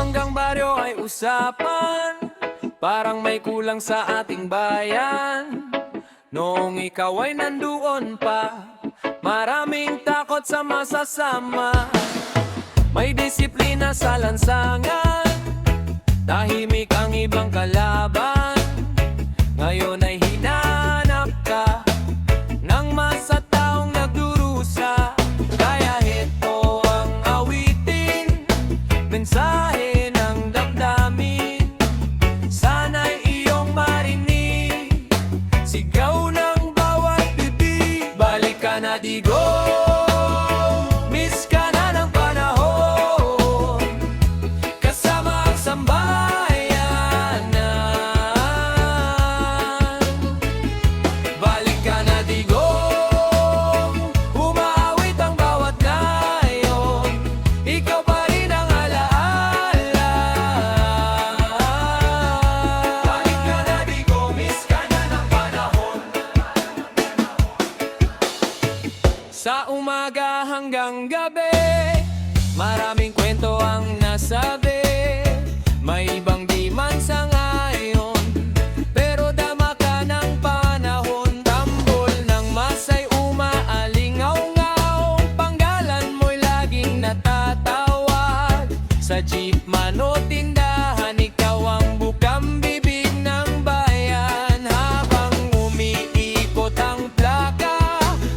hanggang baryo ay usapan, parang may kulang sa ating bayan. Noong ikaw ay nandoon pa, maraming takot sa masasama. May disiplina sa lansangan, tahimik ang ibang kalaban. Ngayon ay hinanap ka ng masa taong nagdurusa. Kaya ito ang awitin, mensahe ng damdamin. Sana'y iyong marinig, sigaw ng bawat bibig. Balik ka na Digong, miss ka na ng panahon, kasama ang sambayanan. Balik ka na Digong, umaawit ang bawat ngayon, ikaw pa rin ang alaala. Balik ka na Digong, miss ka na ng panahon. Sa umaga hanggang gabi, maraming kwento ang nasabi. May ibang di man sa ngayon, pero dama ka ng panahon. Tambol ng masay umaalingaw-ngaw, panggalan mo'y laging natatawag. Sa jeep man o tindahan, ikaw ang bukang bibig ng bayan. Habang umiikot ang plaka,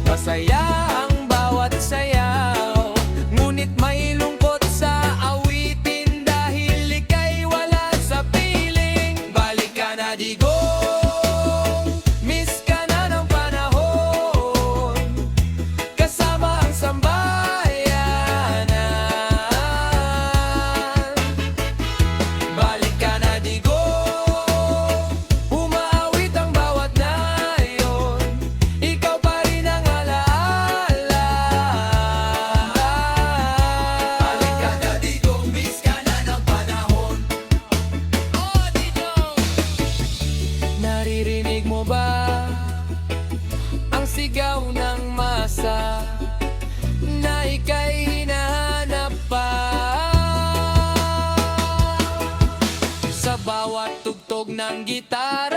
masaya ang bawat sayaw. Ngunit may lungkot sa awitin, dahil ika'y wala sa piling. Balik ka na Digong, miss ka na ng panahon, kasama ang sambayanan. Balik ka na Digong, umaawit ang bawat nayon, ikaw pa rin ang alaala. Balik ka na Digong, miss ka na ng panahon. Oh, Digong! Naririnig mo ba ang sigaw ng masa na ika'y hinahanap pa? Sa bawat tugtog ng gitara,